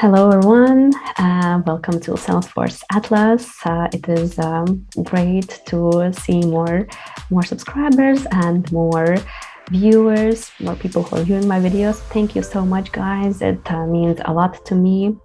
Hello everyone, welcome to Salesforce Atlas. It is great to see more subscribers and more viewers, more people who are viewing my videos. Thank you so much, guys. It means a lot to me.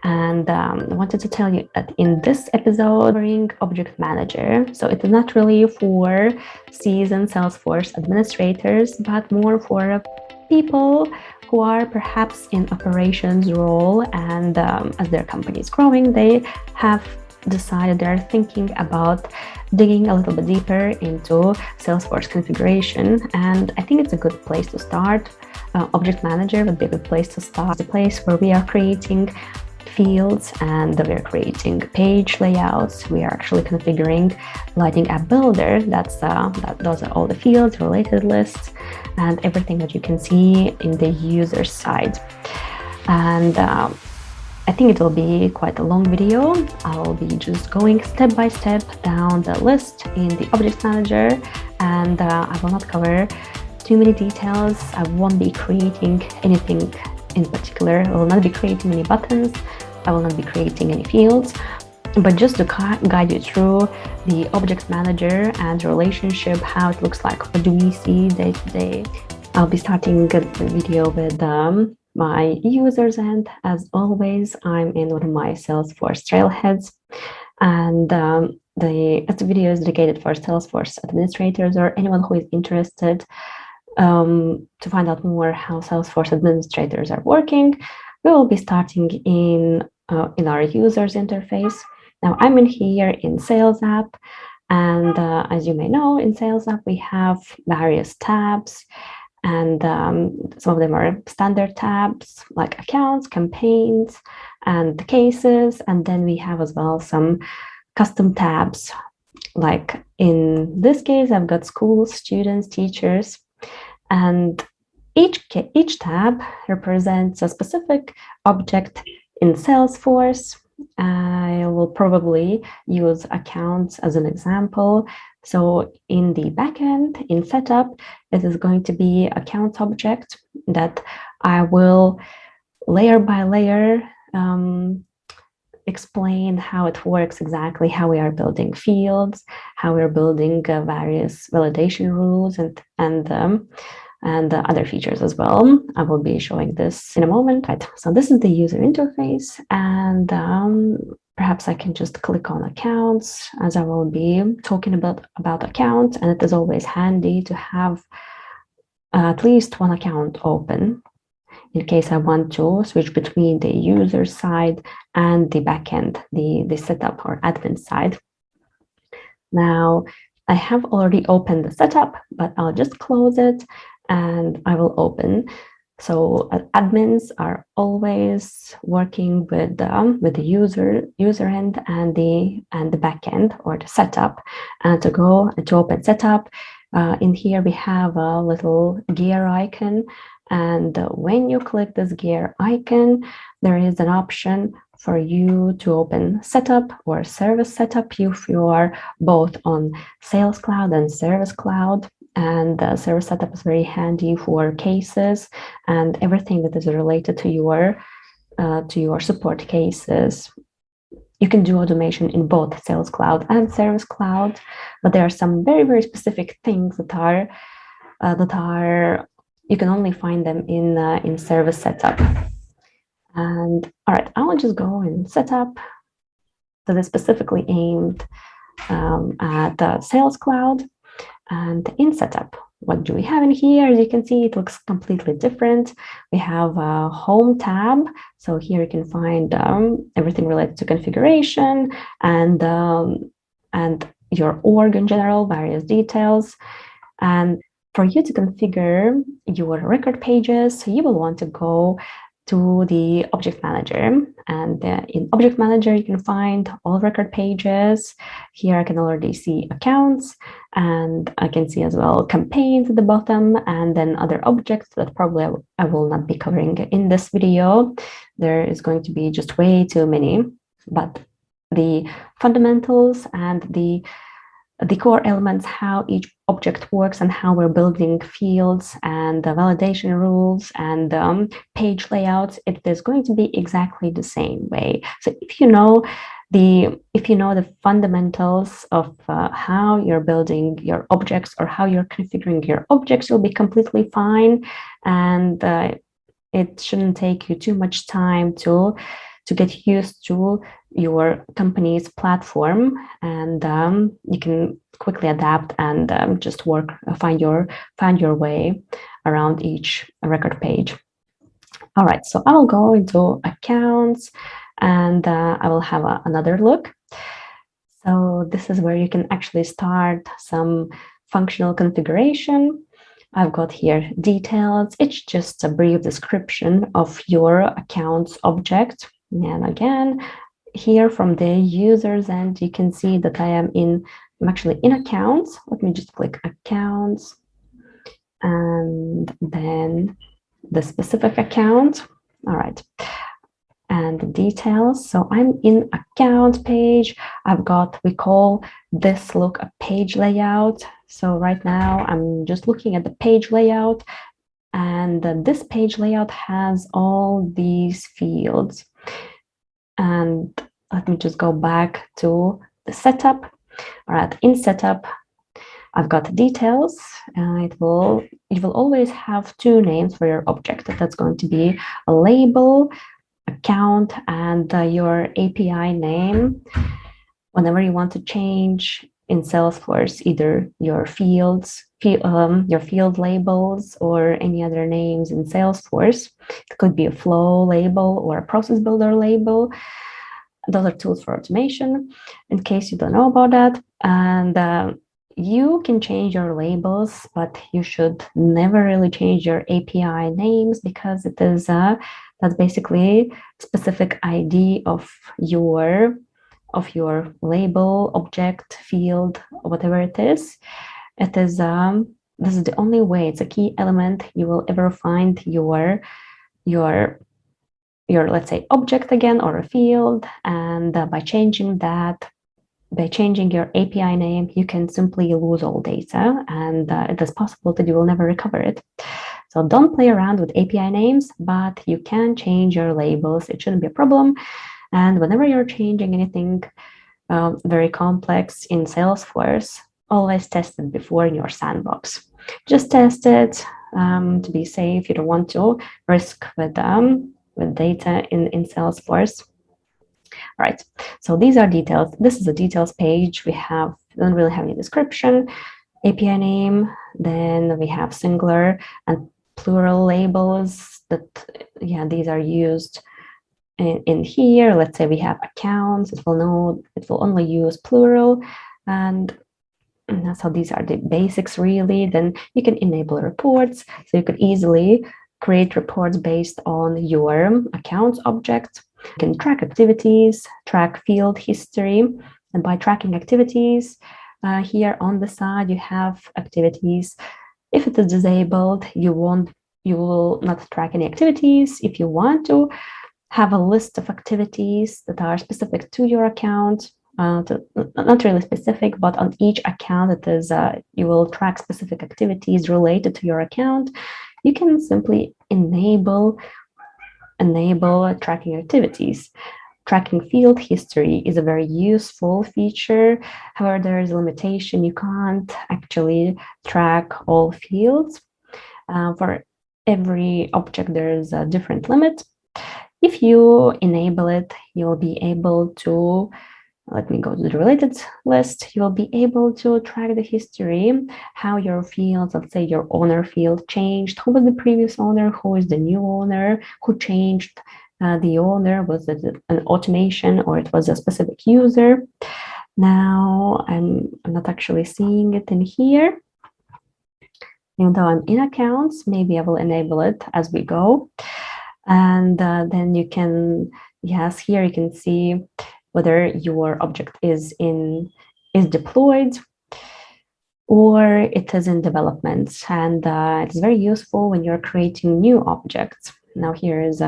And I wanted to tell you that in this episode, covering Object Manager. So it is not really for seasoned Salesforce administrators, but more for people who are perhaps in operations role, and as their company is growing, they have decided they're thinking about digging a little bit deeper into Salesforce configuration. And I think it's a good place to start. Object Manager would be a good place to start. It's a place where we are creating fields and we're creating page layouts. We are actually configuring Lightning App Builder. Those are all the fields, related lists, and everything that you can see in the user side. And I think it will be quite a long video. I'll be just going step by step down the list in the Object Manager, and I will not cover too many details. I won't be creating anything in particular. I will not be creating any buttons. I will not be creating any fields, but just to guide you through the Object Manager and relationship, how it looks like. What do we see day to day? I'll be starting the video with my users, and as always, I'm in one of my Salesforce trailheads, and this video is dedicated for Salesforce administrators or anyone who is interested to find out more how Salesforce administrators are working. We will be starting in our users interface. Now I'm in here in Sales App, and as you may know, in Sales App we have various tabs, and some of them are standard tabs like accounts, campaigns, and cases, and then we have as well some custom tabs. Like in this case, I've got schools, students, teachers, and each tab represents a specific object in Salesforce. I will probably use accounts as an example. So in the backend, in setup, it is going to be accounts object that I will layer by layer explain how it works exactly, how we are building fields, how we're building various validation rules and other features as well. I will be showing this in a moment. Right. So this is the user interface, and perhaps I can just click on accounts, as I will be talking about accounts, and it is always handy to have at least one account open in case I want to switch between the user side and the backend, the setup or admin side. Now, I have already opened the setup, but I'll just close it and I will open. So admins are always working with the user end and the backend or the setup. And to open setup, in here we have a little gear icon, and when you click this gear icon, there is an option for you to open setup or service setup if you are both on Sales Cloud and Service Cloud. And service setup is very handy for cases and everything that is related to your support cases. You can do automation in both Sales Cloud and Service Cloud, but there are some very, very specific things that are you can only find them in service setup. And all right, I will just go in setup. So they're specifically aimed at Sales Cloud. And in setup, what do we have in here? As you can see, it looks completely different. We have a home tab. So here you can find everything related to configuration and your org in general, various details. And for you to configure your record pages, so you will want to go to the Object Manager, and in Object Manager you can find all record pages. Here I can already see accounts, and I can see as well campaigns at the bottom, and then other objects that probably I will not be covering in this video. There is going to be just way too many, but the fundamentals and the core elements, how each object works and how we're building fields and the validation rules and page layouts, it is going to be exactly the same way. So if you know the fundamentals of how you're building your objects or how you're configuring your objects, you'll be completely fine, and it shouldn't take you too much time to get used to your company's platform, and you can quickly adapt and just find your way around each record page. All right, so I will go into accounts, and I will have another look. So this is where you can actually start some functional configuration. I've got here details. It's just a brief description of your accounts object. And again, here from the user's end, you can see that I'm actually in accounts. Let me just click accounts and then the specific account. All right. And the details. So I'm in account page. I've got, we call this look a page layout. So right now I'm just looking at the page layout, and this page layout has all these fields. And let me just go back to the setup. All right, in setup, I've got details, and you will always have two names for your object. That's going to be a label, account, and your API name. Whenever you want to change in Salesforce either your your field labels or any other names in Salesforce, it could be a flow label or a process builder label. Those are tools for automation, in case you don't know about that. And you can change your labels, but you should never really change your API names, because it is that's basically specific ID of your label, object, field, whatever it is. It is this is the only way. It's a key element you will ever find your let's say object again, or a field. And by changing your API name, you can simply lose all data, and it is possible that you will never recover it. So don't play around with API names, but you can change your labels. It shouldn't be a problem. And whenever you're changing anything very complex in Salesforce, always test it before in your sandbox. Just test it to be safe. You don't want to risk with data in Salesforce. All right, so these are details. This is a details page. We don't really have any description, API name, then we have singular and plural labels that, these are used in here. Let's say we have accounts, it will only use plural, and that's how these are the basics really. Then you can enable reports, so you could easily create reports based on your accounts object. You can track activities, track field history, and by tracking activities, here on the side you have activities. If it is disabled, you will not track any activities. If you want to have a list of activities that are specific to your account, not really specific, but on each account it is you will track specific activities related to your account. You can simply enable tracking activities. Tracking field history is a very useful feature. However, there is a limitation. You can't actually track all fields. For every object, there is a different limit. If you enable it, you'll be able to, let me go to the related list. You'll be able to track the history, how your fields, let's say your owner field changed, who was the previous owner, who is the new owner, who changed the owner, was it an automation or it was a specific user. Now I'm not actually seeing it in here. Even though I'm in accounts, maybe I will enable it as we go. And then you can, yes, here you can see whether your object is deployed or it is in development. And it's very useful when you're creating new objects. Now here is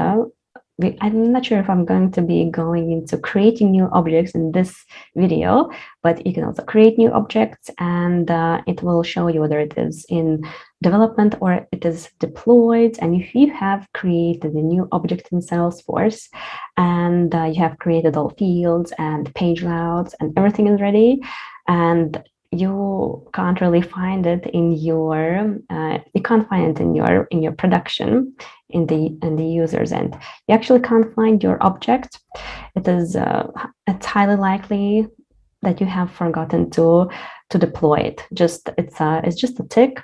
I'm not sure if I'm going to be going into creating new objects in this video, but you can also create new objects, and it will show you whether it is in development or it is deployed. And if you have created a new object in Salesforce and you have created all fields and page layouts and everything is ready, and you can't really find it in your you can't find it in your production in the user's end, you actually can't find your object, it's highly likely that you have forgotten to deploy it. It's just a tick.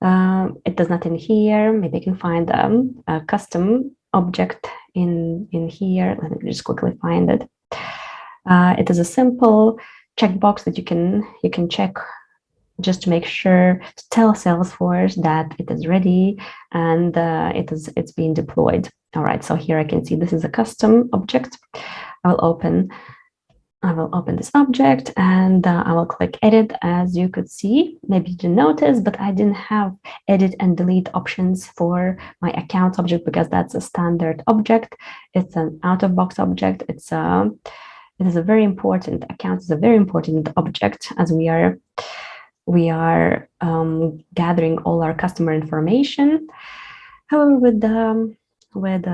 It does not in here. Maybe you can find a custom object in here. Let me just quickly find it. It is a simple checkbox that you can check just to make sure to tell Salesforce that it is ready and it's being deployed. All right, so here I can see this is a custom object. I will open this object and I will click edit. As you could see, maybe you didn't notice, but I didn't have edit and delete options for my accounts object because that's a standard object. It's an out-of-box object. It is a very important account is a very important object as we are gathering all our customer information. However, with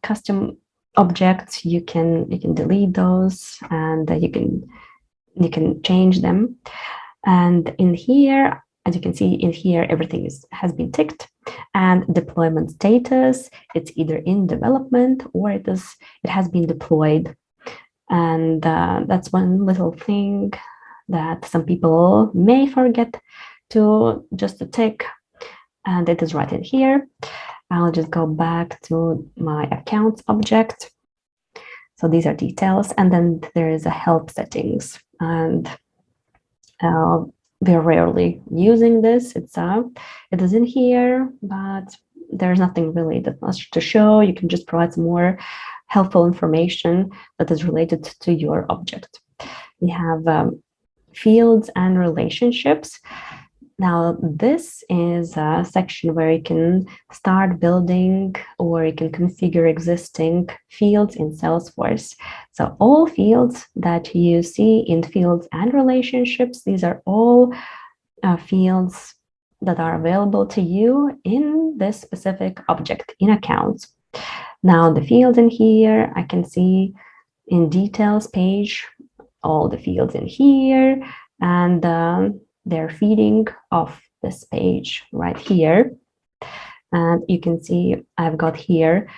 custom objects, you can delete those and you can change them. And in here, as you can see in here, everything has been ticked. And deployment status, it's either in development or it has been deployed. And that's one little thing that some people may forget to tick, and it is right in here. I'll just go back to my accounts object. So these are details, and then there is a help settings, and we're rarely using this. It is in here, but there's nothing really that much to show. You can just provide some more helpful information that is related to your object. We have fields and relationships. Now, this is a section where you can start building or you can configure existing fields in Salesforce. So all fields that you see in fields and relationships, these are all fields that are available to you in this specific object in accounts. Now, the fields in here, I can see in details page, all the fields in here, and they're feeding off this page right here. And you can see I've got here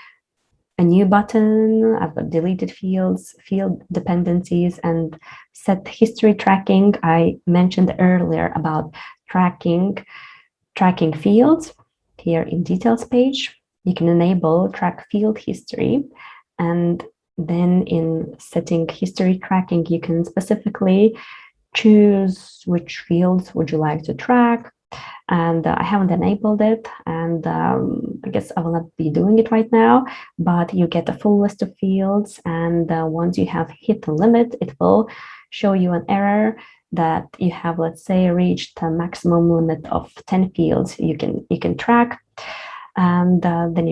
a new button, I've got deleted fields, field dependencies, and set history tracking. I mentioned earlier about tracking fields. Here in details page, you can enable track field history, and then in setting history tracking, you can specifically choose which fields would you like to track. And I haven't enabled it, and I guess I will not be doing it right now, but you get a full list of fields, and once you have hit the limit, it will show you an error that you have, let's say, reached a maximum limit of 10 fields you can track. And then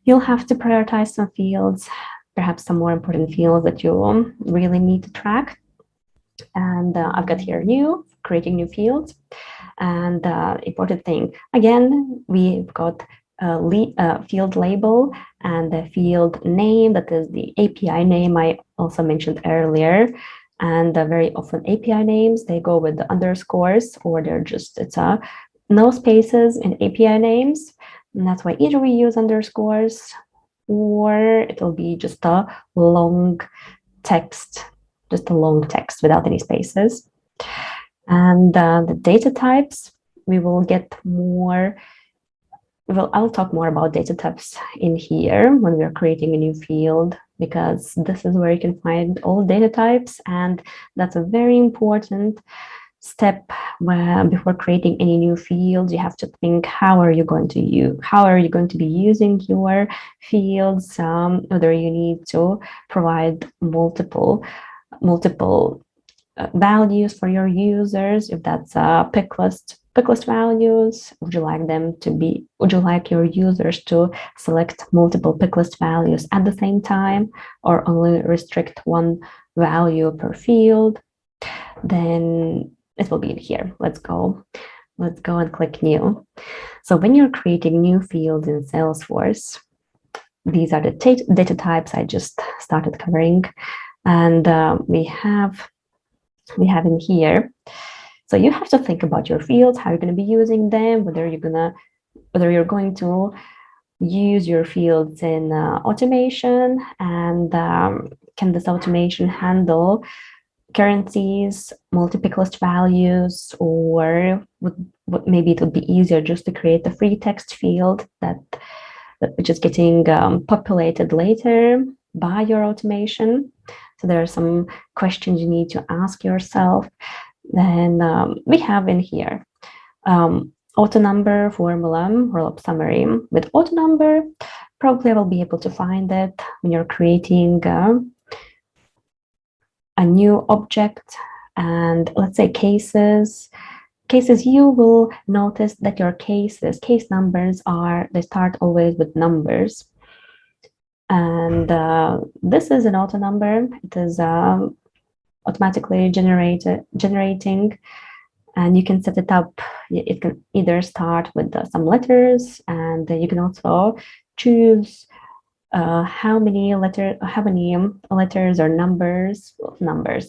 you'll have to prioritize some fields, perhaps some more important fields that you really need to track. And I've got here creating new fields. And important thing, again, we've got a field label and the field name, that is the API name I also mentioned earlier. And very often API names, they go with the underscores, or it's no spaces in API names. And that's why either we use underscores or it'll be just a long text, without any spaces. And the data types, we will get more. Well, I'll talk more about data types in here when we're creating a new field, because this is where you can find all data types, and that's a very important step before creating any new fields. You have to think, how are you going to be using your fields, whether you need to provide multiple values for your users, if that's a pick list pick list values? Would you like your users to select multiple pick list values at the same time, or only restrict one value per field? Then it will be in here. Let's go and click new. So when you're creating new fields in Salesforce, these are the data types I just started covering, and we have in here. So you have to think about your fields, how you're going to be using them, whether you're going to use your fields in automation, and can this automation handle currencies, multi-pick list values, or maybe it would be easier just to create a free text field which is getting populated later by your automation. So there are some questions you need to ask yourself. Then we have in here AutoNumber formula, RollupSummary. With AutoNumber, probably I will be able to find it when you're creating a new object, and let's say cases, you will notice that your case numbers they start always with numbers. And this is an AutoNumber. It is automatically generating, and you can set it up. It can either start with some letters, and you can also choose how many letters or numbers.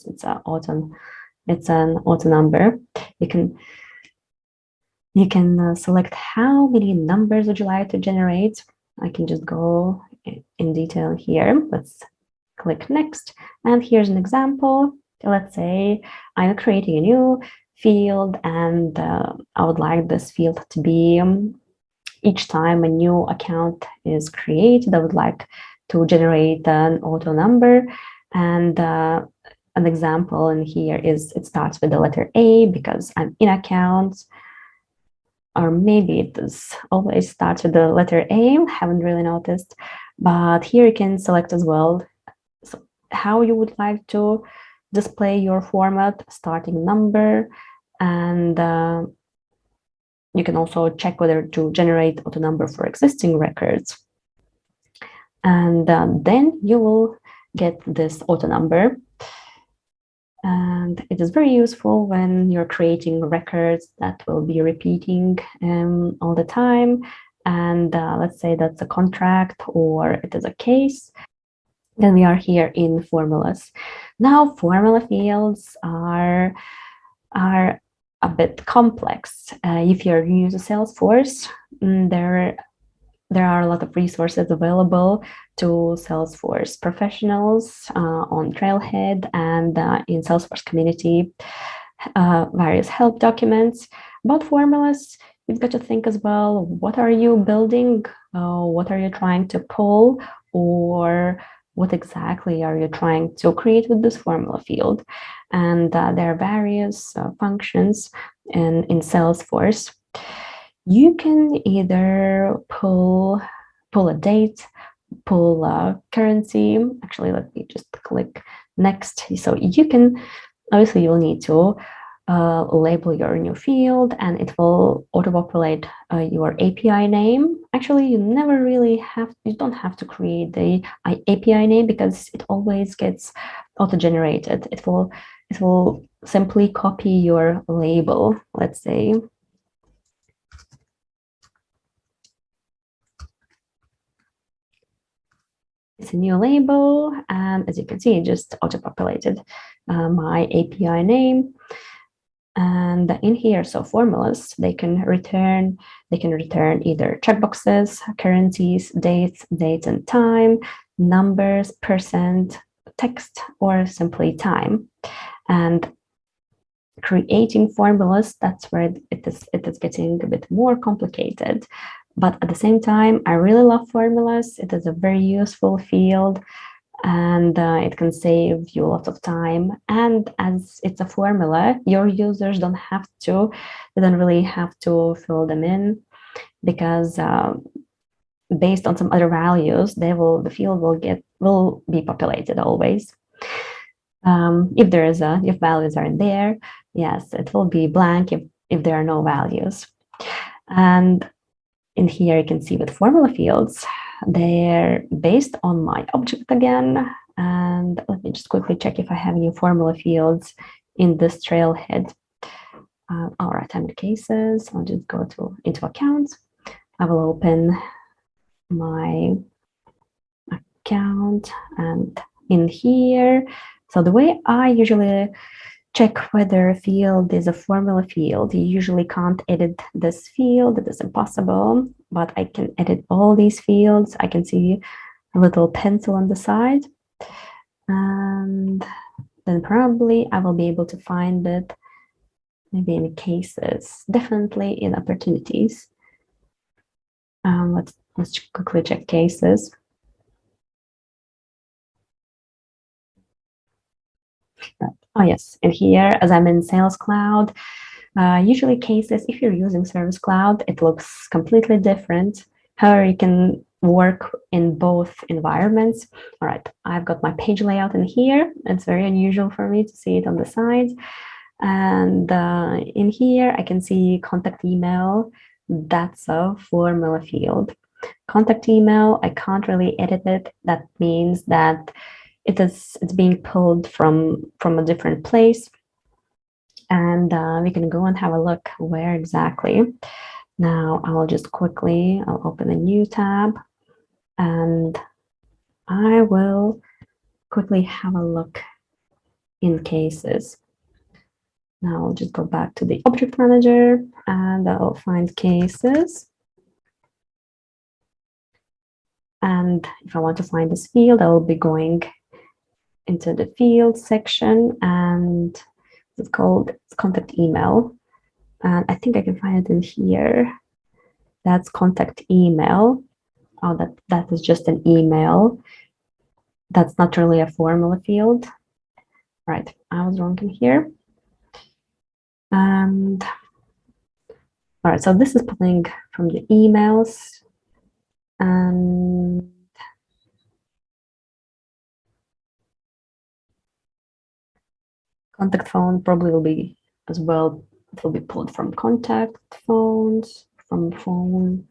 It's an AutoNumber. You can select how many numbers would you like to generate. I can just go in detail here. Let's click next, and here's an example. Let's say I'm creating a new field, and I would like this field to be each time a new account is created, I would like to generate an AutoNumber. And an example in here is it starts with the letter A because I'm in accounts, or maybe it always starts with the letter A. Haven't really noticed, but here you can select as well how you would like to display your format, starting number, and you can also check whether to generate AutoNumber for existing records. And then you will get this AutoNumber. And it is very useful when you're creating records that will be repeating all the time. And let's say that's a contract or it is a case. Then we are here in formulas. Now, formula fields are a bit complex. If you're new to Salesforce, there are a lot of resources available to Salesforce professionals on Trailhead and in Salesforce community, various help documents. About formulas, you've got to think as well, what are you building? What are you trying to pull? Or what exactly are you trying to create with this formula field? And there are various functions in Salesforce. You can either pull a date, pull a currency. Actually, let me just click next. So you can, obviously you'll need to label your new field, and it will auto-populate your API name. Actually, you don't have to create the API name because it always gets auto-generated. It will simply copy your label. Let's say it's a new label, and as you can see, it just auto-populated my API name. And in here, so formulas, they can return either checkboxes, currencies, dates and time, numbers, percent, text, or simply time. And creating formulas, that's where it is getting a bit more complicated. But at the same time, I really love formulas. It is a very useful field, and it can save you a lot of time. And as it's a formula, your users don't really have to fill them in, because based on some other values, the field will be populated always. If values aren't there, yes, it will be blank. If if there are no values. And in here, you can see with formula fields, they're based on my object again. And let me just quickly check if I have any formula fields in this trailhead. All right, I'm in cases. I'll just go into accounts. I will open my account and in here. So the way I usually check whether a field is a formula field, you usually can't edit this field. It is impossible, but I can edit all these fields. I can see a little pencil on the side. And then probably I will be able to find it maybe in cases, definitely in opportunities. Let's quickly check cases. Oh yes, and here, as I'm in Sales Cloud, usually cases, if you're using Service Cloud, it looks completely different. However, you can work in both environments. All right, I've got my page layout in here. It's very unusual for me to see it on the side. And in here, I can see contact email. That's a formula field. Contact email, I can't really edit it. That means that it's being pulled from a different place. And we can go and have a look where exactly. Now I'll just quickly, I'll open a new tab and I will quickly have a look in cases. Now I'll just go back to the Object Manager and I'll find cases. And if I want to find this field, I will be going into the field section and it's called contact email. And I think I can find it in here. That's contact email. Oh, that is just an email. That's not really a formula field. Right, I was wrong in here. And all right, so this is pulling from the emails. And contact phone probably will be as well. It will be pulled from contact phones, from phone.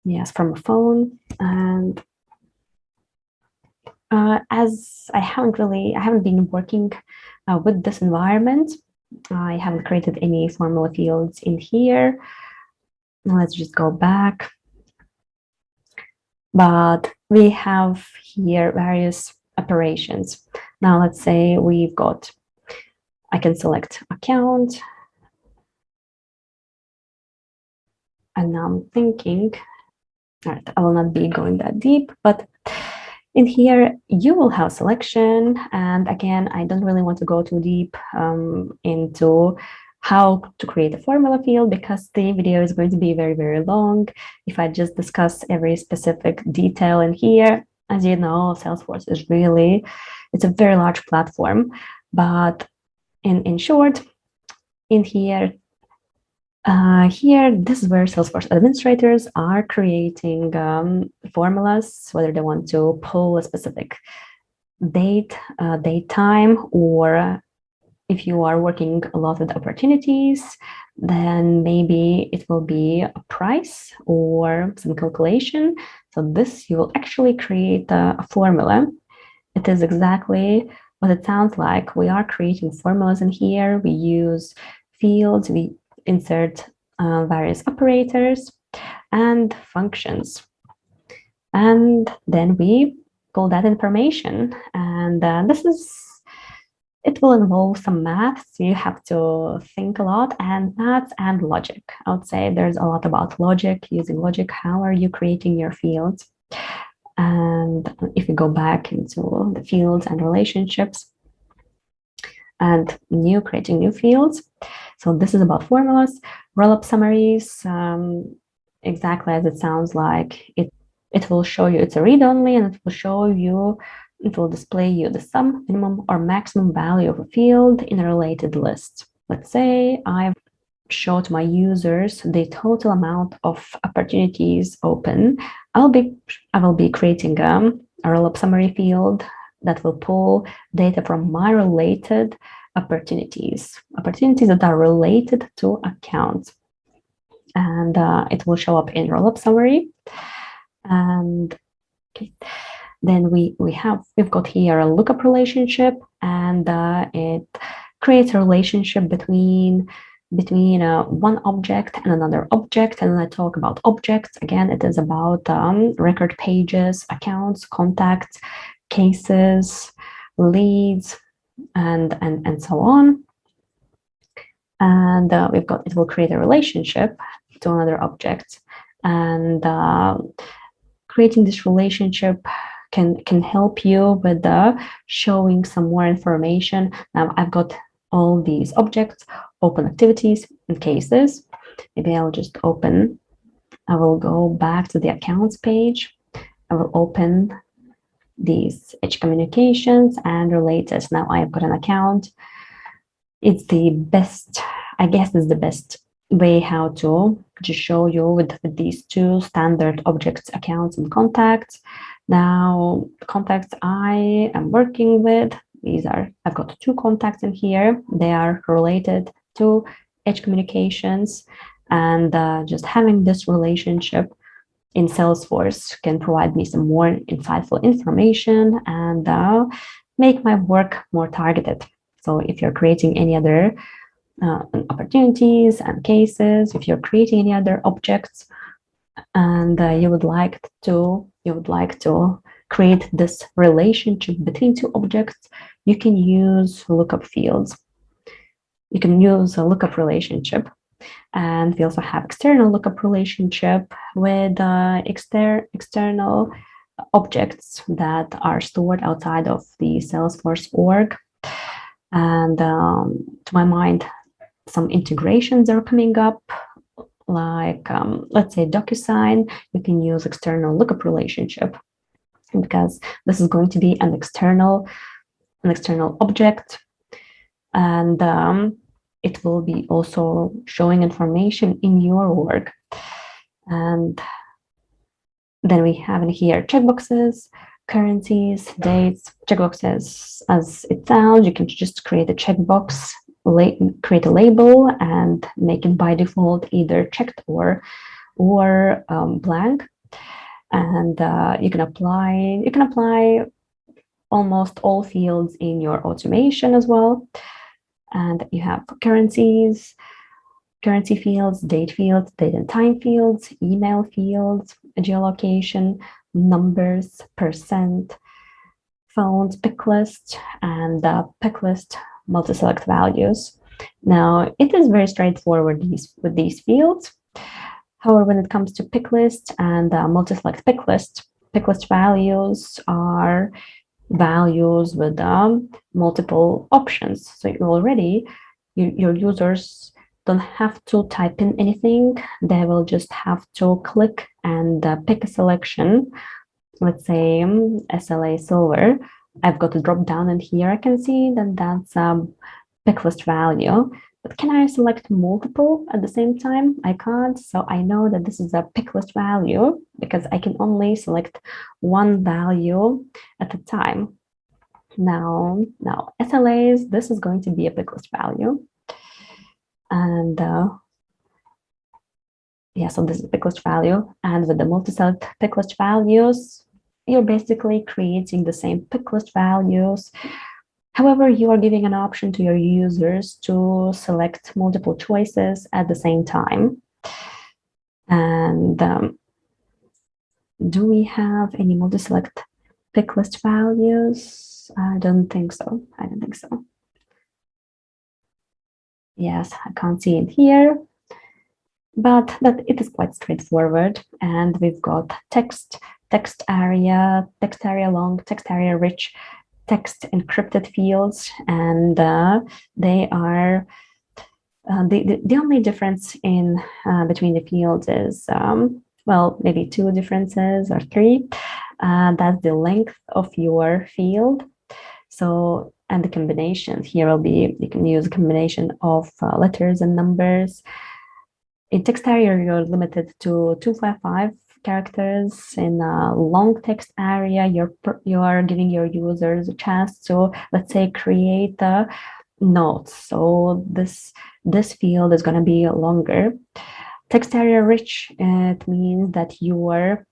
Yes, from a phone. And as I haven't been working with this environment, I haven't created any formula fields in here. Now let's just go back. But we have here various operations. Now let's say we've got, I can select account. And now I'm thinking, all right, I will not be going that deep, but in here, you will have selection. And again, I don't really want to go too deep into how to create a formula field because the video is going to be very, very long. If I just discuss every specific detail in here, as you know, Salesforce is it's a very large platform. But in short, in here, this is where Salesforce administrators are creating formulas, whether they want to pull a specific date time, or if you are working a lot with opportunities, then maybe it will be a price or some calculation. So this, you will actually create a formula. It is exactly what it sounds like. We are creating formulas in here. We use fields, we insert various operators and functions. And then we pull that information. And it will involve some math. So you have to think a lot, and maths and logic. I would say there's a lot about logic, using logic. How are you creating your fields? And if we go back into the fields and relationships and creating new fields. So this is about formulas, roll-up summaries, exactly as it sounds like. It will show you, it's a read-only, and it will display you the sum, minimum, or maximum value of a field in a related list. Let's say I've showed my users the total amount of opportunities open. I will be creating a roll-up summary field that will pull data from my related opportunities that are related to accounts. And it will show up in RollupSummary. And okay, then we've got here a lookup relationship, and it creates a relationship between one object and another object. And when I talk about objects, again, it is about record pages, accounts, contacts, cases, leads, and so on. And it will create a relationship to another object, and creating this relationship can help you with showing some more information. Now I've got all these objects, open activities and cases. Maybe I will go back to the accounts page. I will open these edge communications and related. Now I've got an account. It's the best, I guess is the best way how to just show you with these two standard objects, accounts and contacts. Now, the contacts I am working with, I've got two contacts in here. They are related to edge communications, and just having this relationship in Salesforce can provide me some more insightful information and make my work more targeted. So if you're creating any other opportunities and cases, if you're creating any other objects, and you would like to create this relationship between two objects, you can use lookup fields. You can use a lookup relationship, and we also have external lookup relationship with external objects that are stored outside of the Salesforce org. And to my mind, some integrations are coming up, like let's say DocuSign. You can use external lookup relationship because this is going to be an external object, and it will be also showing information in your org. And then we have in here checkboxes, currencies, dates. Checkboxes, as it sounds, you can just create a checkbox, create a label, and make it by default either checked or blank. And you can apply almost all fields in your automation as well. And you have currency fields, date and time fields, email fields, geolocation, numbers, percent, phones, pick list, and pick list multi-select values. Now, it is very straightforward with these fields. However, when it comes to pick list and multi-select pick list values are values with multiple options. So your users don't have to type in anything. They will just have to click and pick a selection. Let's say SLA silver. I've got a drop down, and here I can see that that's pick list value. But can I select multiple at the same time? I can't. So I know that this is a pick list value because I can only select one value at a time. Now SLAs, this is going to be a pick list value. And yeah, so this is pick list value. And with the multi-select pick list values, you're basically creating the same pick list values. However, you are giving an option to your users to select multiple choices at the same time. And do we have any multi-select pick list values? I don't think so. Yes, I can't see it here, but it is quite straightforward. And we've got text area long, text area rich, text encrypted fields, and they are the only difference in between the fields is well, maybe two differences or three. That's the length of your field. So, and the combinations here will be, you can use a combination of letters and numbers. In text area, you're limited to 255 characters. In a long text area, you are giving your users a chance to, let's say, create notes. So this field is going to be longer. Text area rich, it means that your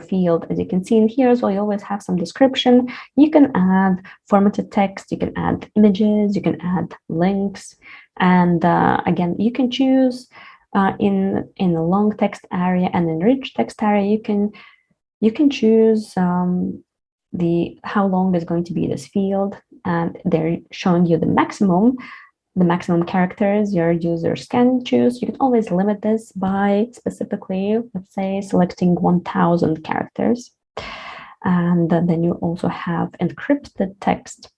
field, as you can see in here as well, you always have some description. You can add formatted text, you can add images, you can add links, and again, you can choose in a long text area and in rich text area, you can choose how long is going to be this field, and they're showing you the maximum characters your users can choose. You can always limit this by specifically, let's say, selecting 1000 characters. And then you also have encrypted text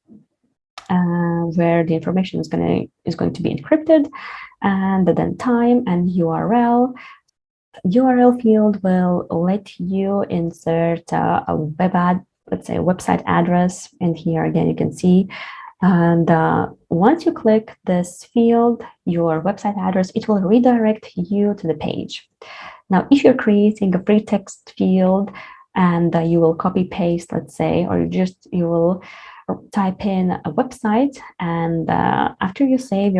where the information is going to be encrypted, and then time and URL. URL field will let you insert a let's say a website address. And here again, you can see. And once you click this field, your website address, it will redirect you to the page. Now, if you're creating a free text field and you will copy paste, let's say, or you will type in a website, and after you save,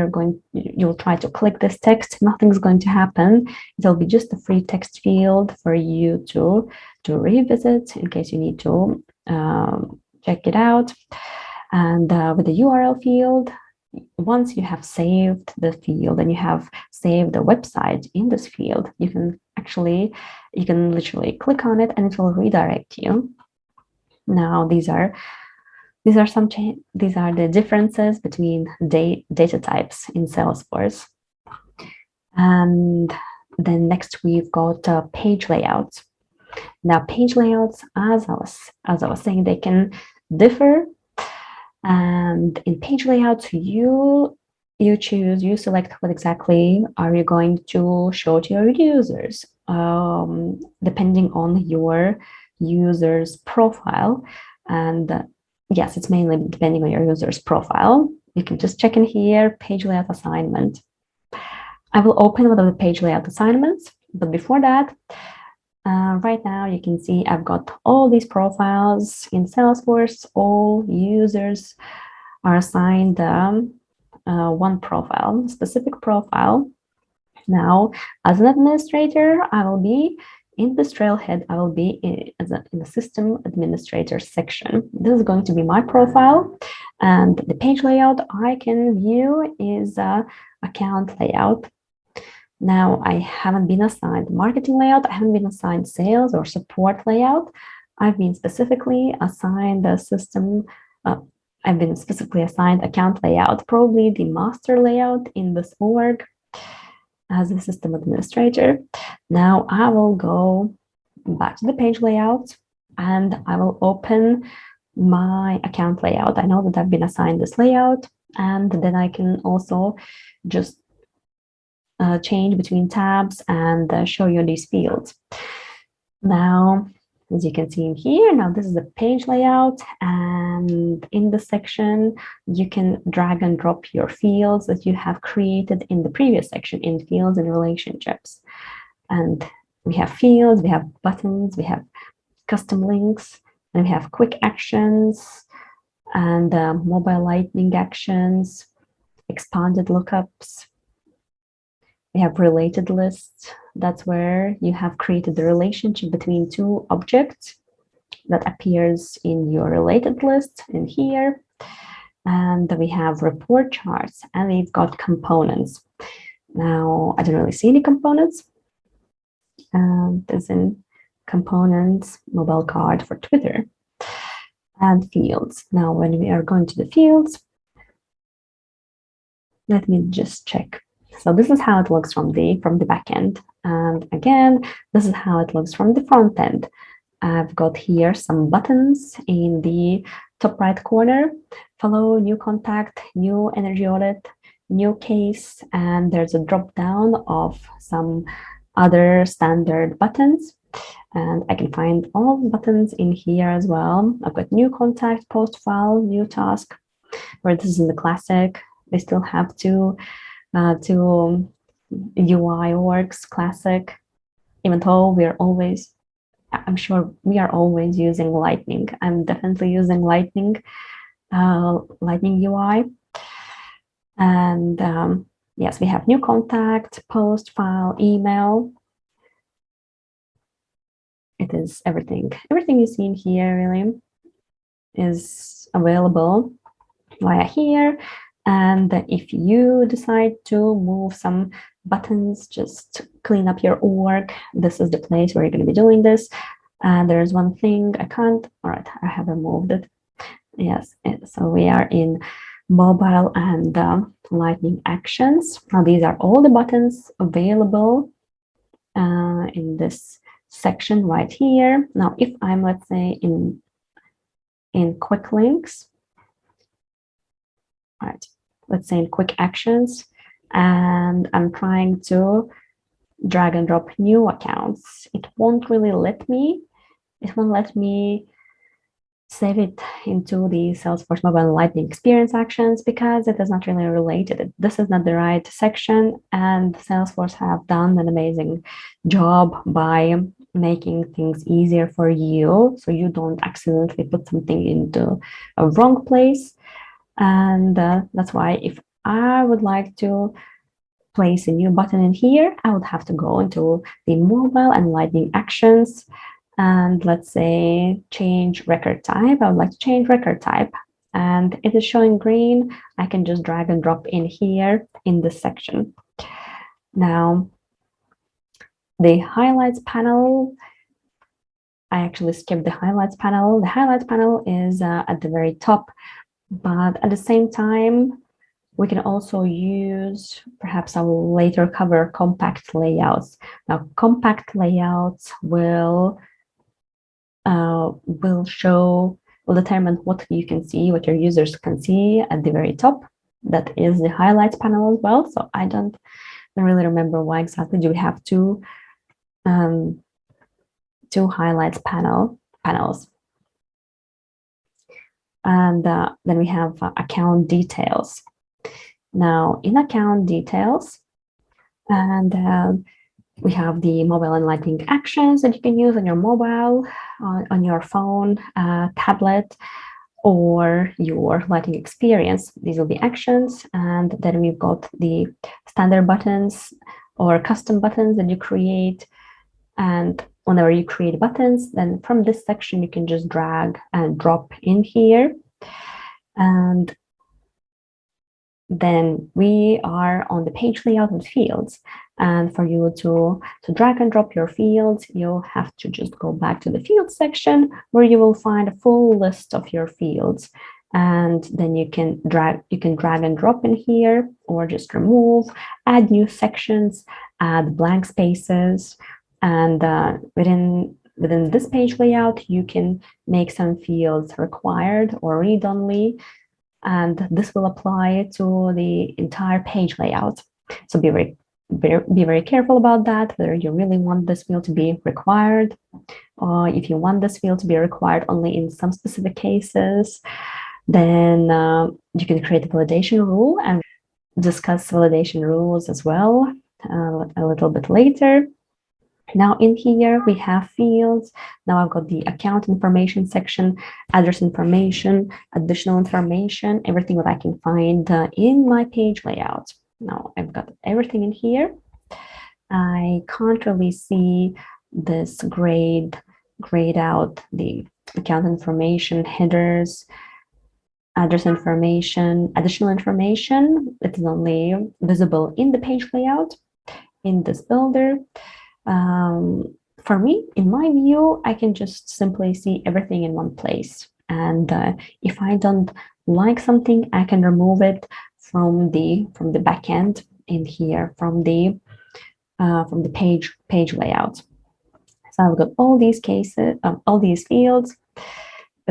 you'll try to click this text, nothing's going to happen. It'll be just a free text field for you to revisit in case you need to check it out. And with the URL field, once you have saved the field and you have saved the website in this field, you can literally click on it and it will redirect you. Now, these are the differences between data types in Salesforce. And then next we've got page layouts. Now, page layouts, as I was saying, they can differ. And in page layouts, you select what exactly are you going to show to your users, depending on your user's profile. And yes, it's mainly depending on your user's profile. You can just check in here, page layout assignment. I will open one of the page layout assignments, but before that, right now you can see I've got all these profiles in Salesforce. All users are assigned one profile, specific profile. Now, as an administrator, I will be in this trailhead. I will be in the system administrator section. This is going to be my profile, and the page layout I can view is account layout. Now, I haven't been assigned marketing layout. I haven't been assigned sales or support layout. I've been specifically assigned a system. I've been specifically assigned account layout, probably the master layout in this org as a system administrator. Now, I will go back to the page layout and I will open my account layout. I know that I've been assigned this layout, and then I can also just change between tabs and show you these fields. Now, as you can see in here, now this is the page layout, and in the section, you can drag and drop your fields that you have created in the previous section in fields and relationships. And we have fields, we have buttons, we have custom links, and we have quick actions and mobile lightning actions, expanded lookups. We have related lists. That's where you have created the relationship between two objects that appears in your related list in here. And we have report charts, and we've got components. Now, I don't really see any components. There's in components, mobile card for Twitter, and fields. Now, when we are going to the fields, let me just check. So this is how it looks from the back end. And again, this is how it looks from the front end. I've got here some buttons in the top right corner: follow, new contact, new energy audit, new case, and there's a drop down of some other standard buttons. And I can find all the buttons in here as well. I've got new contact, post file, new task, where this is in the classic. They still have two UI works classic, even though I'm sure we are always using Lightning. I'm definitely using Lightning UI. And yes, we have new contact, post, file, email. It is everything. Everything you see in here really is available via here. And if you decide to move some buttons, just clean up your org, this is the place where you're going to be doing this. And there's one thing I can't, all right, I have removed it. Yes, so we are in mobile and lightning actions. Now these are all the buttons available in this section right here. Now, if I'm, let's say, in quick links, right, let's say in quick actions, and I'm trying to drag and drop new accounts, it won't really let me, it won't let me save it into the Salesforce Mobile Lightning Experience actions because it is not really related. This is not the right section, and Salesforce have done an amazing job by making things easier for you so you don't accidentally put something into a wrong place. And that's why if I would like to place a new button in here, I would have to go into the mobile and lightning actions. And let's say change record type. I would like to change record type. And it is showing green. I can just drag and drop in here in this section. Now, the highlights panel, I actually skipped the highlights panel. The highlights panel is at the very top, but at the same time, we can also use, perhaps I will later cover compact layouts. Now, compact layouts will determine what you can see, what your users can see at the very top. That is the highlights panel as well. So I don't really remember why exactly do we have two highlights panels. And then we have account details. Now in account details, and we have the mobile and lightning actions that you can use on your mobile, on your phone, tablet, or your lightning experience. These will be actions. And then we've got the standard buttons or custom buttons that you create. And whenever you create buttons, then from this section, you can just drag and drop in here. And then we are on the page layout and fields. And for you to drag and drop your fields, you'll have to just go back to the fields section where you will find a full list of your fields. And then you can drag and drop in here, or just remove, add new sections, add blank spaces. And within this page layout, you can make some fields required or read only. And this will apply to the entire page layout. So be very careful about that, whether you really want this field to be required, or if you want this field to be required only in some specific cases, then you can create a validation rule and discuss validation rules as well a little bit later. Now in here we have fields. Now I've got the account information section, address information, additional information, everything that I can find in my page layout. Now I've got everything in here. I can't really see this grayed out the account information, headers, address information, additional information. It is only visible in the page layout in this builder. For me, in my view, I can just simply see everything in one place. And if I don't like something, I can remove it from the backend in here, from the page layout. So I've got all these cases, all these fields,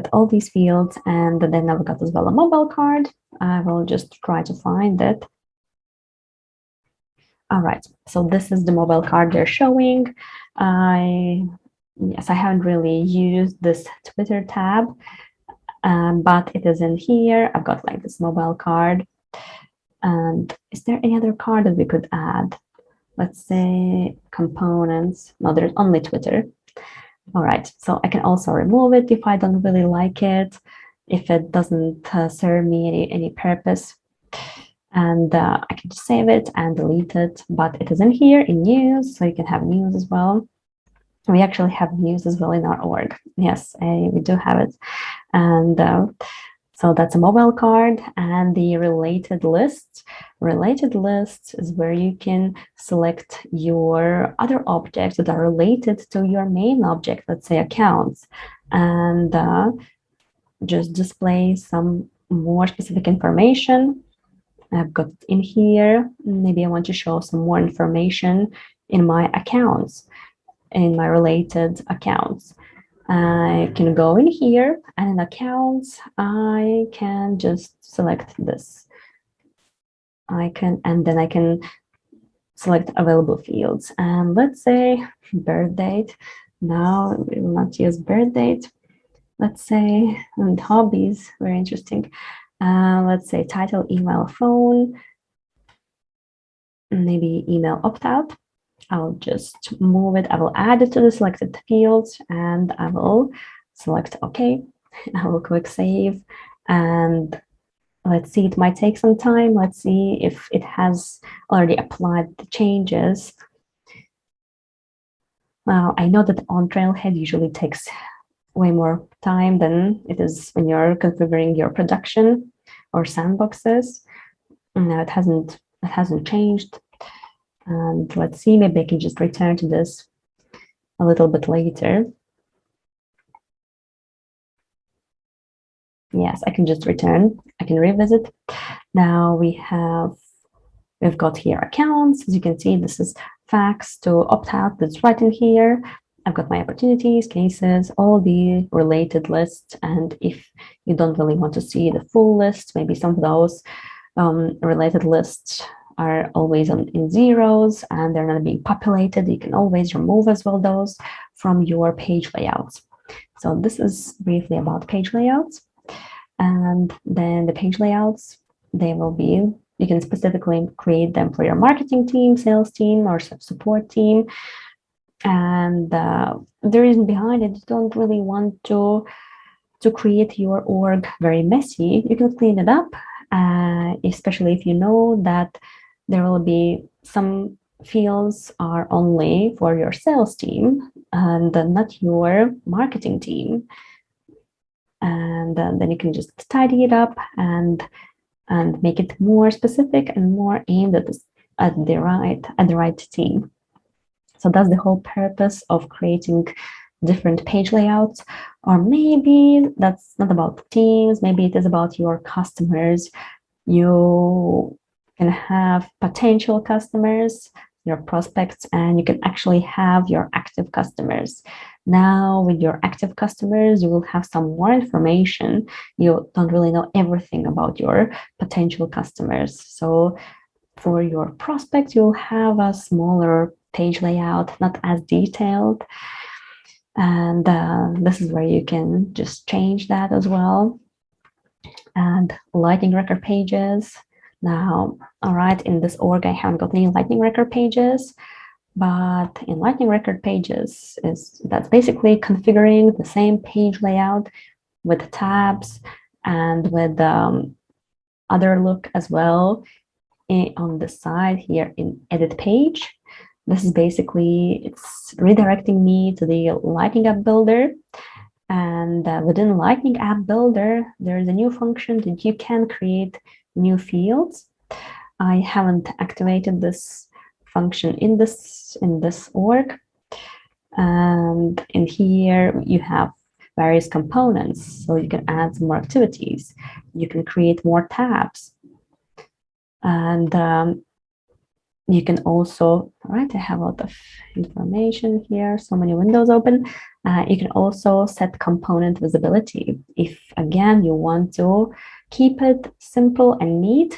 and then I've got as well a mobile card. I will just try to find it. All right, so this is the mobile card they're showing. Yes, I haven't really used this Twitter tab, but it is in here. I've got like this mobile card. And is there any other card that we could add? Let's say components. No, there's only Twitter. All right, so I can also remove it if I don't really like it, if it doesn't serve me any purpose. and I can just save it and delete it, but it is in here in news, so you can have news as well. We actually have news as well in our org. Yes, we do have it. And so that's a mobile card, and the related list. Related list is where you can select your other objects that are related to your main object, let's say accounts, and just display some more specific information. I've got in here, maybe I want to show some more information in my accounts, in my related accounts. I can go in here, and in accounts, I can just select this. And then I can select available fields. And let's say birth date. Now we will not use birth date. Let's say, and hobbies, very interesting. Let's say title, email, phone, maybe email opt-out. I'll just move it. I will add it to the selected fields, and I will select OK. I will click Save, and let's see, it might take some time. Let's see if it has already applied the changes. Now, I know that on Trailhead usually takes way more time than it is when you're configuring your production or sandboxes. Now it hasn't changed. And let's see, maybe I can just return to this a little bit later. Yes, I can just return. I can revisit. Now we've got here accounts. As you can see, this is facts to opt out. That's right in here. I've got my opportunities, cases, all the related lists. And if you don't really want to see the full list, maybe some of those related lists are always in zeros and they're not being populated. You can always remove as well those from your page layouts. So this is briefly about page layouts. And then the page layouts, they will be, you can specifically create them for your marketing team, sales team, or support team. And the reason behind it, you don't really want to create your org very messy. You can clean it up, especially if you know that there will be some fields are only for your sales team and not your marketing team. And then you can just tidy it up and make it more specific and more aimed at the right team. So that's the whole purpose of creating different page layouts. Or maybe that's not about teams, maybe it is about your customers. You can have potential customers, your prospects, and you can actually have your active customers. Now, with your active customers, you will have some more information. You don't really know everything about your potential customers. So for your prospects, you'll have a smaller page layout, not as detailed. And this is where you can just change that as well. And lightning record pages. Now, all right, in this org, I haven't got any lightning record pages, but in lightning record pages, that's basically configuring the same page layout with tabs and with other look as well on the side here in edit page. This is basically, it's redirecting me to the Lightning App Builder. And within Lightning App Builder, there's a new function that you can create new fields. I haven't activated this function in this org. And in here, you have various components. So you can add some more activities. You can create more tabs. And you can also, all right, I have a lot of information here, so many windows open. You can also set component visibility. If, again, you want to keep it simple and neat,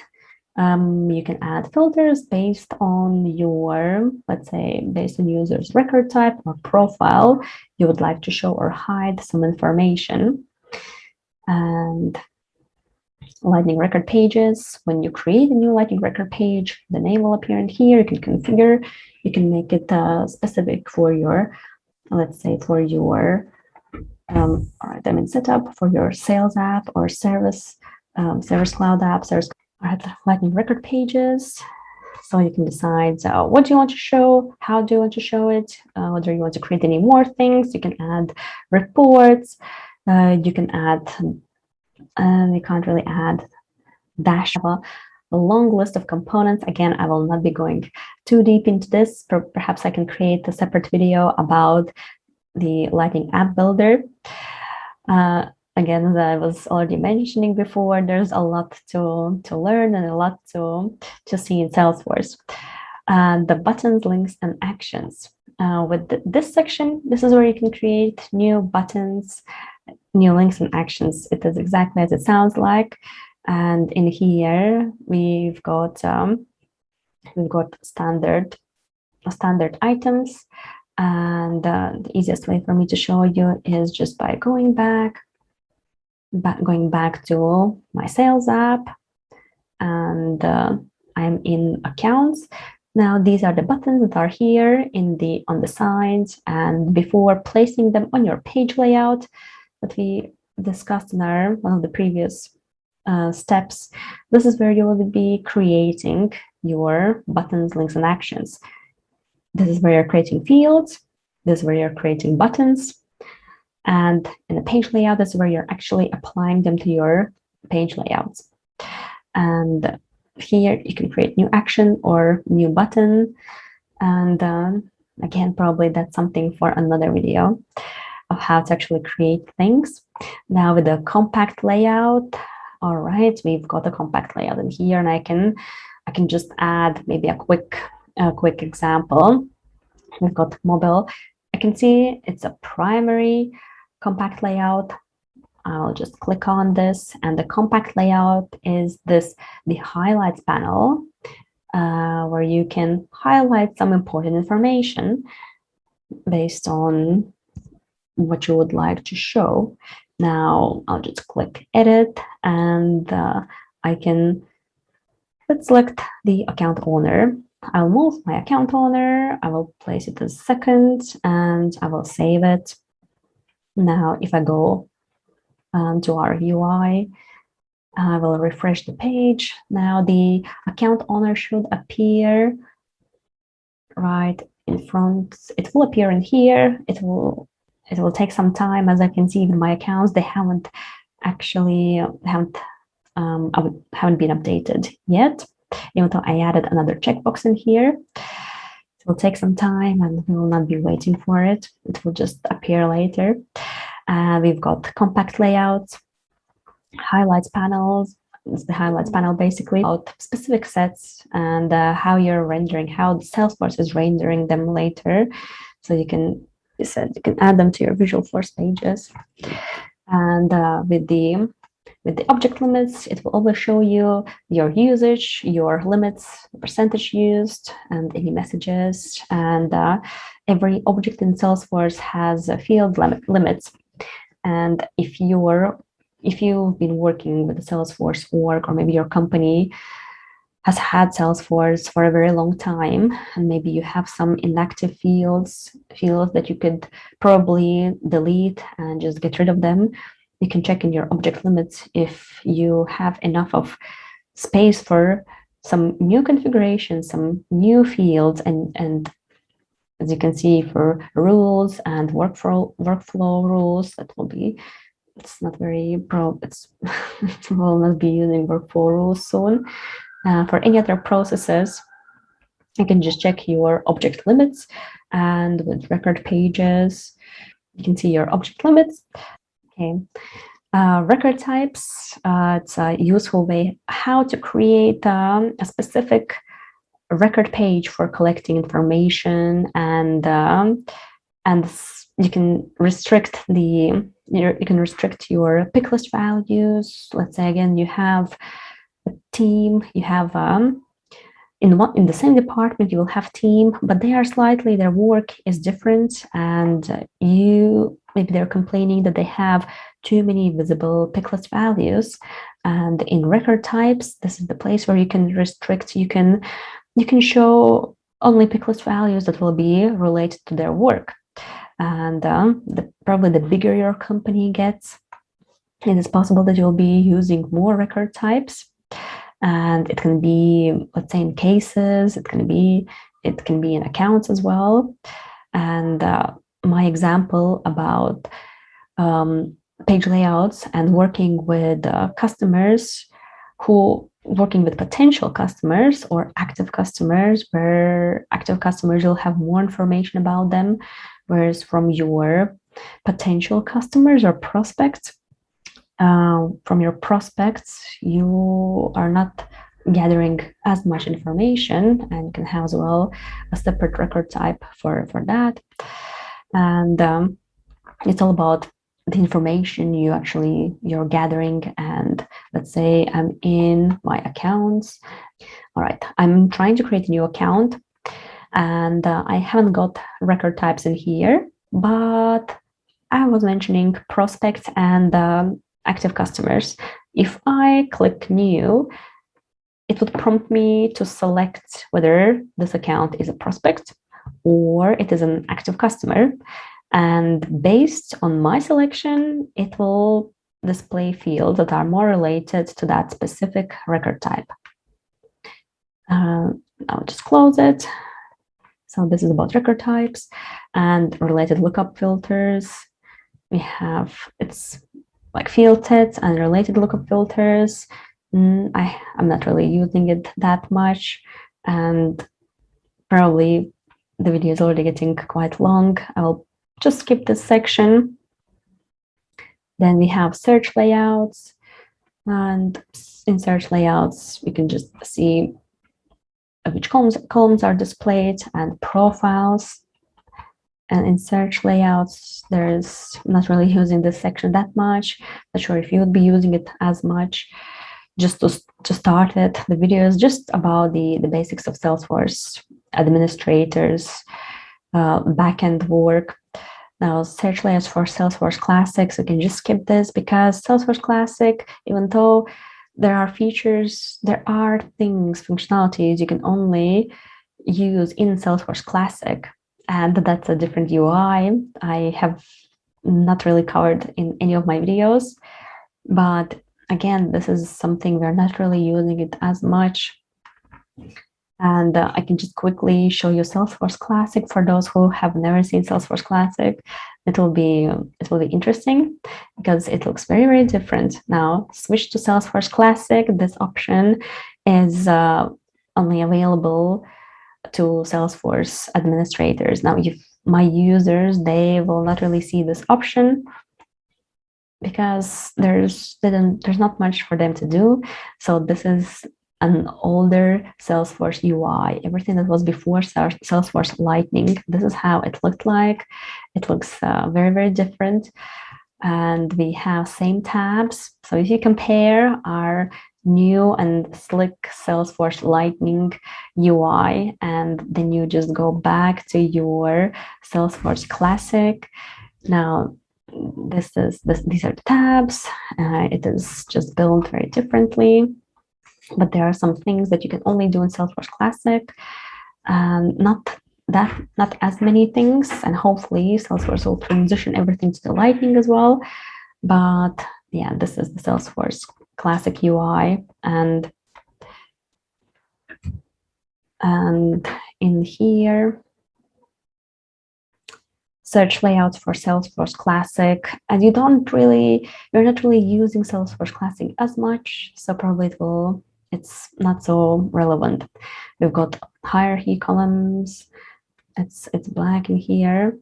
you can add filters based on your, let's say, based on user's record type or profile you would like to show or hide some information. And Lightning record pages, when you create a new Lightning record page, the name will appear in here. You can configure, you can make it specific for your, let's say, for your, all right, I'm in setup for your sales app or service Cloud app, Lightning record pages. So you can decide what do you want to show, how do you want to show it, whether you want to create any more things. You can add reports. You can add, you can't really add dash. A long list of components. Again, I will not be going too deep into this. Perhaps I can create a separate video about the Lightning App Builder. Again, as I was already mentioning before, there's a lot to learn and a lot to see in Salesforce. The buttons, links, and actions. With this section, this is where you can create new buttons, new links, and actions. It is exactly as it sounds like. And in here, we've got standard items. And the easiest way for me to show you is just by going back to my sales app, and I'm in accounts. Now these are the buttons that are here on the sides, and before placing them on your page layout that we discussed in one of the previous steps, this is where you will be creating your buttons, links, and actions. This is where you're creating fields. This is where you're creating buttons. And in the page layout, that's where you're actually applying them to your page layouts. And here you can create new action or new button. And again, probably that's something for another video of how to actually create things. Now with the compact layout, all right, we've got a compact layout in here, and I can just add maybe a quick example. We've got mobile. I can see it's a primary compact layout. I'll just click on this, and the compact layout is the highlights panel, where you can highlight some important information based on what you would like to show. Now I'll just click edit, and let's select the account owner. I'll move my account owner. I will place it as second, and I will save it. Now, if I go to our UI, I will refresh the page. Now the account owner should appear right in front. It will appear in here. It will take some time. As I can see in my accounts, they haven't been updated yet, even though I added another checkbox in here. It will take some time, and we will not be waiting for it. It will just appear later. We've got compact layouts, highlights panels. It's the highlights panel basically about specific sets and how you're rendering, how Salesforce is rendering them later. So you can add them to your Visualforce pages. And with the object limits, it will always show you your usage, your limits, the percentage used, and any messages. And every object in Salesforce has field limits. And if you've been working with the Salesforce org, or maybe your company has had Salesforce for a very long time, and maybe you have some inactive fields that you could probably delete and just get rid of them, you can check in your object limits if you have enough of space for some new configurations, some new fields, and as you can see, for rules and workflow rules, that will be, it's not very we'll not be using workflow rules soon. For any other processes, you can just check your object limits, and with record pages, you can see your object limits. Okay. Record types, it's a useful way how to create a specific record page for collecting information, and you can restrict your pick list values. Let's say again, you have a team, you have in the same department, you will have team, but their work is different, and maybe they're complaining that they have too many visible pick list values. And in record types, this is the place where you can restrict. You can show only pick list values that will be related to their work. And probably the bigger your company gets, it is possible that you'll be using more record types. And it can be, let's say, in cases, it can be in accounts as well. And my example about page layouts and working with customers working with potential customers or active customers, where active customers will have more information about them, whereas from your potential customers or prospects, from your prospects, you are not gathering as much information, and you can have as well a separate record type for that. And it's all about the information you're gathering. And let's say I'm in my accounts. All right, I'm trying to create a new account, and I haven't got record types in here, but I was mentioning prospects and active customers. If I click new, it would prompt me to select whether this account is a prospect or it is an active customer. And based on my selection, it will display fields that are more related to that specific record type. I'll just close it. So this is about record types and related lookup filters. We have, it's like field sets and related lookup filters. I'm not really using it that much, and probably the video is already getting quite long. I'll just skip this section. Then we have search layouts, and in search layouts, we can just see which columns are displayed and profiles. And in search layouts, there's not really using this section that much. Not sure if you would be using it as much. Just to start it, the video is just about the basics of Salesforce administrators, backend work. Now, search layouts for Salesforce Classic, so you can just skip this, because Salesforce Classic, even though there are features, there are things, functionalities you can only use in Salesforce Classic, and that's a different UI. I have not really covered in any of my videos, but again, this is something we're not really using it as much. And I can just quickly show you Salesforce Classic for those who have never seen Salesforce Classic. It will be interesting because it looks very, very different. Now, switch to Salesforce Classic. This option is only available to Salesforce administrators. Now, if my users, they will not really see this option, because there's not much for them to do. So this is an older Salesforce UI. Everything that was before Salesforce Lightning, this is how it looked like. It looks very, very different. And we have same tabs. So if you compare our new and slick Salesforce Lightning UI, and then you just go back to your Salesforce Classic. Now, these are the tabs. It is just built very differently, but there are some things that you can only do in Salesforce Classic. Not as many things, and hopefully Salesforce will transition everything to the Lightning as well. But yeah, this is the Salesforce Classic UI, and in here, search layouts for Salesforce Classic, and you're not really using Salesforce Classic as much, so probably it's not so relevant. We've got hierarchy columns. It's black in here.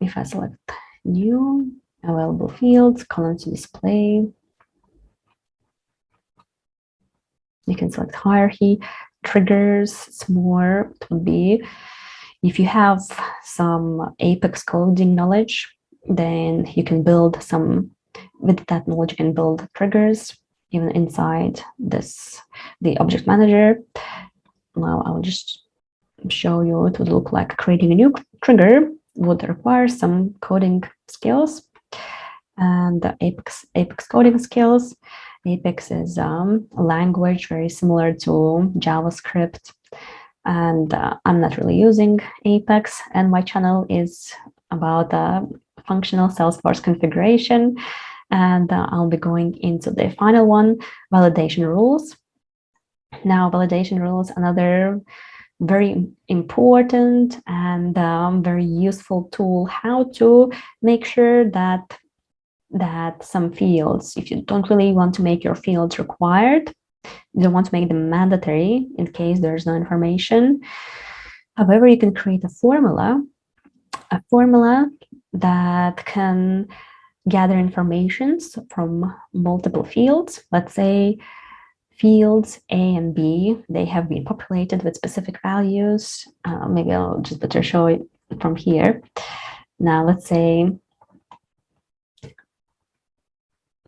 If I select new, available fields, columns to display, you can select hierarchy. Triggers, it's more, it would be, if you have some Apex coding knowledge, then you can build with that knowledge, you can build triggers even inside the object manager. Now I'll just show you it would look like. Creating a new trigger would require some coding skills, and the Apex coding skills. Apex is a language very similar to JavaScript, and I'm not really using Apex, and my channel is about functional Salesforce configuration. And I'll be going into the final one, validation rules. Now, validation rules, another very important and very useful tool, how to make sure that some fields, if you don't really want to make your fields required, you don't want to make them mandatory in case there's no information. However, you can create a formula that can gather informations from multiple fields. Let's say fields A and B, they have been populated with specific values. Maybe I'll just better show it from here. Now, let's say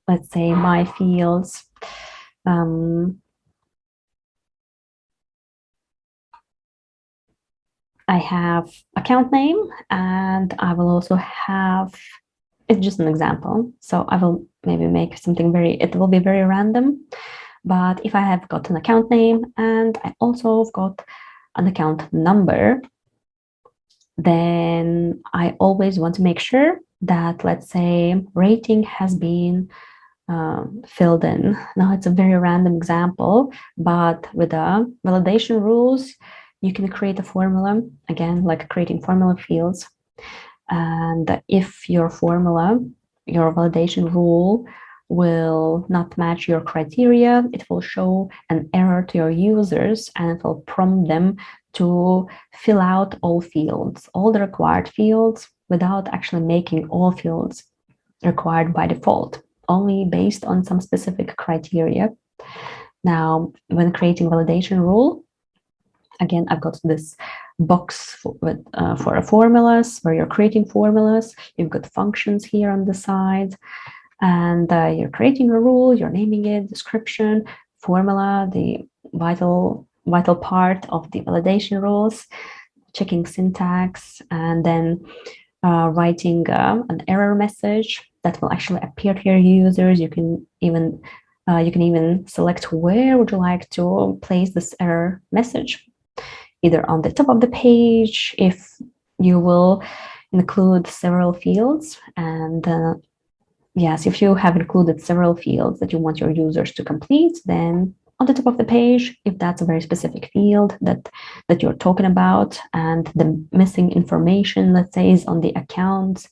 my fields, I have account name, and I will also have, it's just an example. So I will maybe make something it will be very random. But if I have got an account name and I also have got an account number, then I always want to make sure that, let's say, rating has been filled in. Now, it's a very random example, but with the validation rules, you can create a formula, again, like creating formula fields. And if your validation rule will not match your criteria, it will show an error to your users, and it will prompt them to fill out all fields, all the required fields, without actually making all fields required by default, only based on some specific criteria. Now, when creating validation rule, again, I've got this box for formulas, where you're creating formulas. You've got functions here on the side, and you're creating a rule, you're naming it, description, formula, the vital part of the validation rules, checking syntax, and then writing an error message that will actually appear to your users. You can even select where would you like to place this error message, either on the top of the page, if you will include several fields, and yes, if you have included several fields that you want your users to complete, then on the top of the page, if that's a very specific field that you're talking about, and the missing information, let's say, is on the account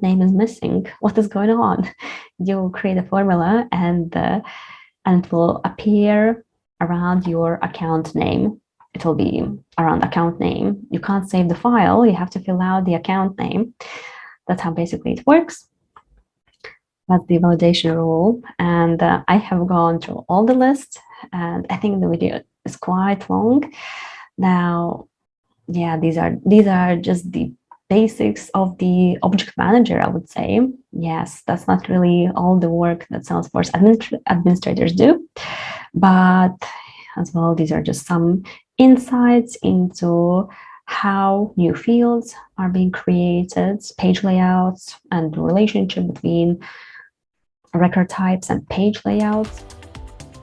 name is missing, what is going on? You'll create a formula, and it will appear around your account name. It will be around account name. You can't save the file, you have to fill out the account name. That's how basically it works. That's the validation rule. And I have gone through all the lists, and I think the video is quite long. Now, yeah, these are just the basics of the Object Manager, I would say. Yes, that's not really all the work that Salesforce administrators do, but as well, these are just some insights into how new fields are being created, page layouts, and the relationship between record types and page layouts.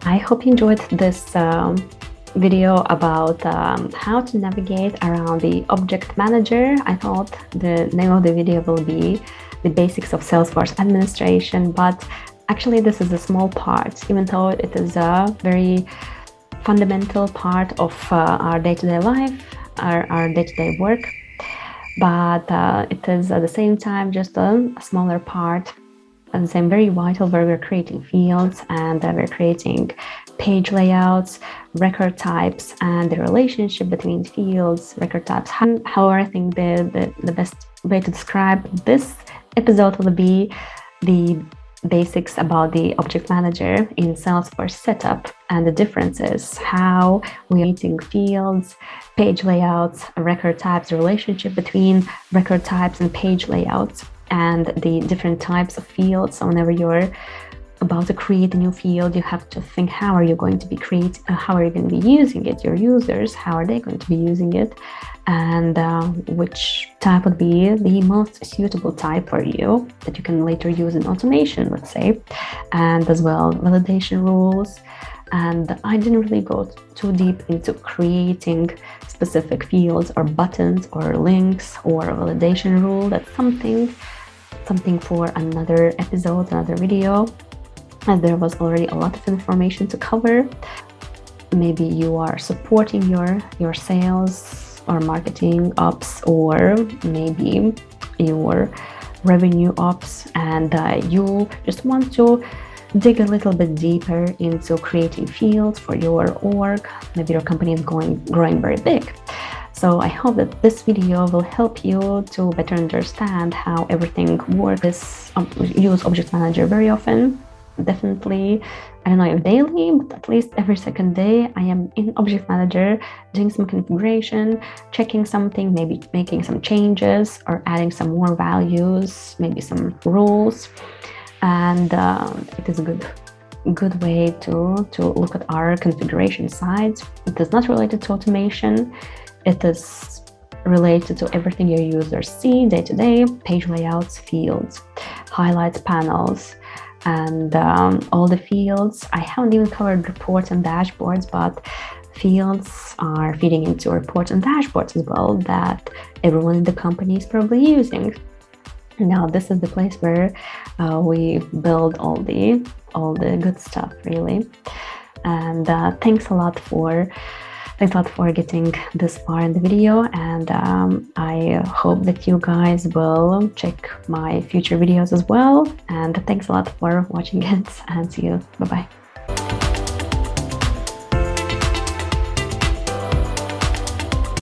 I hope you enjoyed this video about how to navigate around the Object Manager. I thought the name of the video will be the basics of Salesforce administration, but actually this is a small part, even though it is a very fundamental part of our day-to-day life, our day-to-day work, but it is at the same time just a smaller part, and the same very vital, where we're creating fields, and we're creating page layouts, record types, and the relationship between fields, record types. However, I think the best way to describe this episode will be the basics about the Object Manager in Salesforce setup, and the differences, how we are creating fields, page layouts, record types, the relationship between record types and page layouts, and the different types of fields. So whenever you're about to create a new field, you have to think, how are you going to be using it? Your users, how are they going to be using it? And which type would be the most suitable type for you that you can later use in automation, let's say. And as well, validation rules. And I didn't really go too deep into creating specific fields or buttons or links or a validation rule. That's something something for another episode, another video, as there was already a lot of information to cover. Maybe you are supporting your sales or marketing ops, or maybe your revenue ops, and you just want to dig a little bit deeper into creating fields for your org. Maybe your company is growing very big. So I hope that this video will help you to better understand how everything works. Use Object Manager very often. Definitely, I don't know if daily, but at least every second day I am in Object Manager doing some configuration, checking something, maybe making some changes or adding some more values, maybe some rules. And it is a good way to look at our configuration sides. It is not related to automation. It is related to everything your users see day to day: page layouts, fields, highlights, panels, and all the fields. I haven't even covered reports and dashboards, but fields are feeding into reports and dashboards as well that everyone in the company is probably using. Now this is the place where we build all the good stuff, really. And thanks a lot for getting this far in the video, and I hope that you guys will check my future videos as well. And thanks a lot for watching it, and see you. Bye bye.